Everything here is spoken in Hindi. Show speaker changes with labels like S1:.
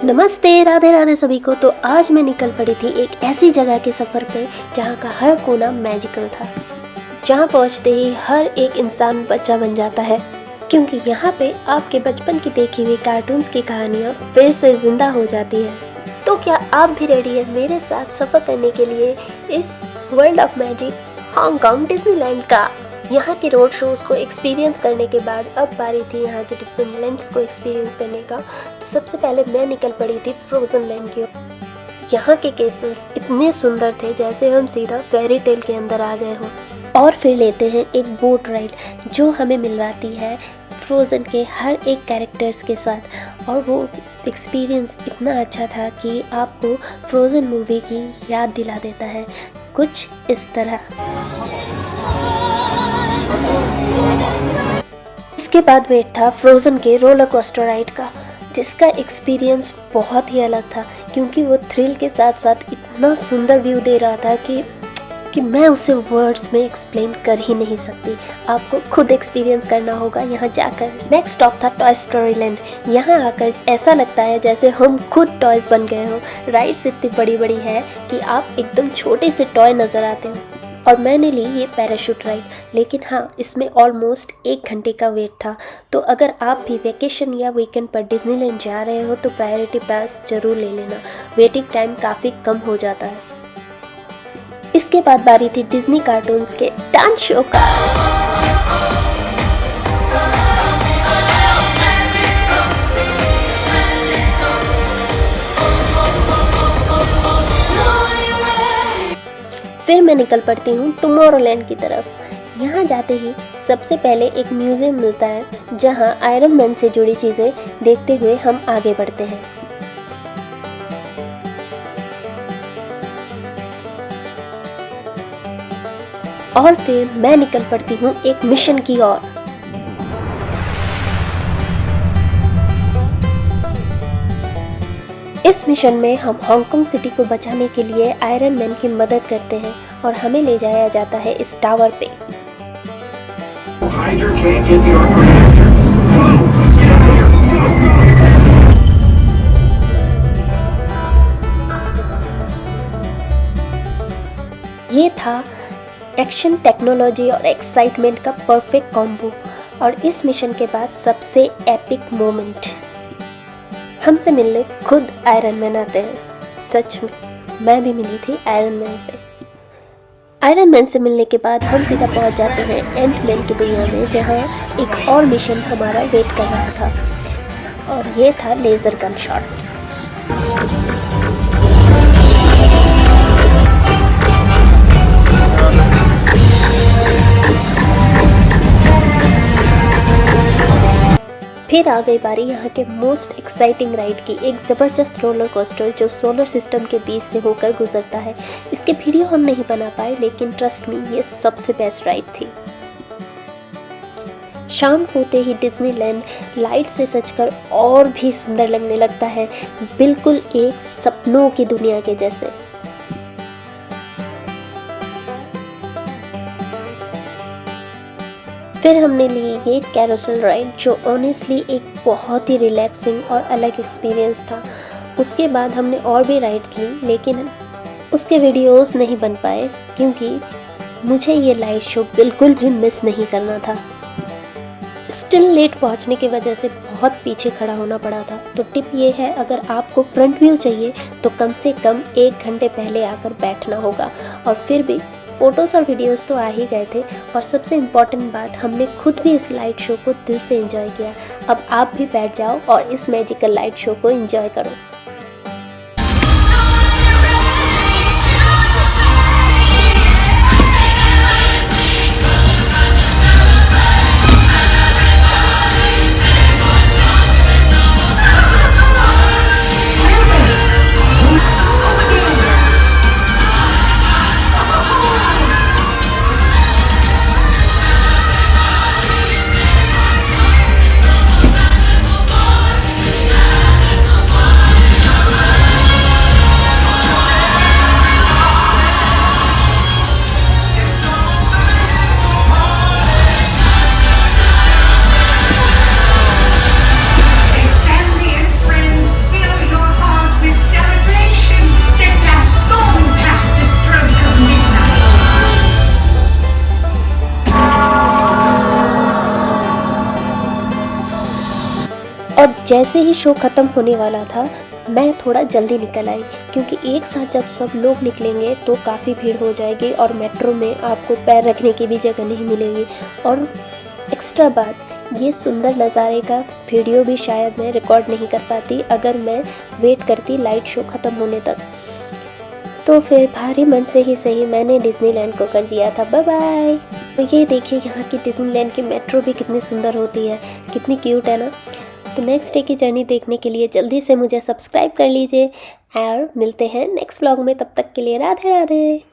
S1: नमस्ते, राधे राधे सभी को। तो आज मैं निकल पड़ी थी एक ऐसी जगह के सफ़र पे जहाँ का हर कोना मैजिकल था, जहाँ पहुँचते ही हर एक इंसान बच्चा बन जाता है, क्योंकि यहाँ पे आपके बचपन की देखी हुई कार्टून्स की कहानियाँ फिर से जिंदा हो जाती है। तो क्या आप भी रेडी है मेरे साथ सफ़र करने के लिए इस world of magic Hong Kong Disneyland का? यहाँ के रोड शोज़ को एक्सपीरियंस करने के बाद अब बारी थी यहाँ के डिफरेंट लैंड्स को एक्सपीरियंस करने का। तो सबसे पहले मैं निकल पड़ी थी फ्रोज़न लैंड की ओर। यहाँ के केसेस इतने सुंदर थे जैसे हम सीधा फेरी टेल के अंदर आ गए हों। और फिर लेते हैं एक बोट राइड जो हमें मिलवाती है फ्रोज़न के हर एक कैरेक्टर्स के साथ, और वो एक्सपीरियंस इतना अच्छा था कि आपको फ्रोज़न मूवी की याद दिला देता है, कुछ इस तरह। इसके बाद वेट था फ्रोज़न के रोलर कोस्टर राइड का, जिसका एक्सपीरियंस बहुत ही अलग था, क्योंकि वो थ्रिल के साथ साथ इतना सुंदर व्यू दे रहा था कि मैं उसे वर्ड्स में एक्सप्लेन कर ही नहीं सकती। आपको खुद एक्सपीरियंस करना होगा यहाँ जाकर। नेक्स्ट स्टॉप था टॉय स्टोरी लैंड। यहाँ आकर ऐसा लगता है जैसे हम खुद टॉयज बन गए हो। राइड्स इतनी बड़ी बड़ी है कि आप एकदम छोटे से टॉय नज़र आते हो। और मैंने ली ये पैराशूट राइड, लेकिन हाँ, इसमें ऑलमोस्ट 1 घंटे का वेट था। तो अगर आप भी वेकेशन या वीकेंड पर डिज्नीलैंड जा रहे हो तो प्रायोरिटी पास ज़रूर ले लेना, वेटिंग टाइम काफ़ी कम हो जाता है। इसके बाद बारी थी डिज्नी कार्टून्स के डांस शो का। फिर मैं निकल पड़ती हूँ टुमारोलैंड की तरफ। यहाँ जाते ही सबसे पहले एक म्यूज़ियम मिलता है जहाँ आयरन मैन से जुड़ी चीज़ें देखते हुए हम आगे बढ़ते हैं। और फिर मैं निकल पड़ती हूँ एक मिशन की ओर। इस मिशन में हम हांगकांग सिटी को बचाने के लिए आयरन मैन की मदद करते हैं और हमें ले जाया जाता है इस टावर पे। ये था एक्शन, टेक्नोलॉजी और एक्साइटमेंट का परफेक्ट कॉम्बो। और इस मिशन के बाद सबसे एपिक मोमेंट, हमसे मिलने खुद आयरन मैन आते हैं। सच में मैं भी मिली थी आयरन मैन से। आयरन मैन से मिलने के बाद हम सीधा पहुंच जाते हैं एंट मैन की दुनिया में, जहां एक और मिशन हमारा वेट कर रहा था, और ये था लेज़र गन शॉट्स। फिर आ गई बारी यहाँ के मोस्ट एक्साइटिंग राइड की, एक ज़बरदस्त रोलर कोस्टर जो सोलर सिस्टम के बीच से होकर गुजरता है। इसके वीडियो हम नहीं बना पाए, लेकिन ट्रस्ट मी, ये सबसे बेस्ट राइड थी। शाम होते ही डिज्नीलैंड लाइट से सजकर और भी सुंदर लगने लगता है, बिल्कुल एक सपनों की दुनिया के जैसे। फिर हमने ली ये कैरोसेल राइड, जो ऑनेस्टली एक बहुत ही रिलैक्सिंग और अलग एक्सपीरियंस था। उसके बाद हमने और भी राइड्स ली, लेकिन उसके वीडियोस नहीं बन पाए, क्योंकि मुझे ये लाइट शो बिल्कुल भी मिस नहीं करना था। स्टिल लेट पहुंचने की वजह से बहुत पीछे खड़ा होना पड़ा था। तो टिप ये है, अगर आपको फ्रंट व्यू चाहिए तो कम से कम 1 घंटे पहले आकर बैठना होगा। और फिर भी फ़ोटोज़ और वीडियोस तो आ ही गए थे, और सबसे इम्पॉर्टेंट बात, हमने खुद भी इस लाइट शो को दिल से एंजॉय किया। अब आप भी बैठ जाओ और इस मैजिकल लाइट शो को एंजॉय करो। और जैसे ही शो ख़त्म होने वाला था मैं थोड़ा जल्दी निकल आई, क्योंकि एक साथ जब सब लोग निकलेंगे तो काफ़ी भीड़ हो जाएगी और मेट्रो में आपको पैर रखने की भी जगह नहीं मिलेगी। और एक्स्ट्रा बात, ये सुंदर नज़ारे का वीडियो भी शायद मैं रिकॉर्ड नहीं कर पाती अगर मैं वेट करती लाइट शो ख़त्म होने तक। तो फिर भारी मन से ही सही मैंने डिज्नीलैंड को कर दिया था बाय बाय। और ये देखिए यहाँ की डिज्नीलैंड की मेट्रो भी कितनी सुंदर होती है, कितनी क्यूट है ना। तो नेक्स्ट डे की जर्नी देखने के लिए जल्दी से मुझे सब्सक्राइब कर लीजिए और मिलते हैं नेक्स्ट व्लॉग में। तब तक के लिए राधे राधे।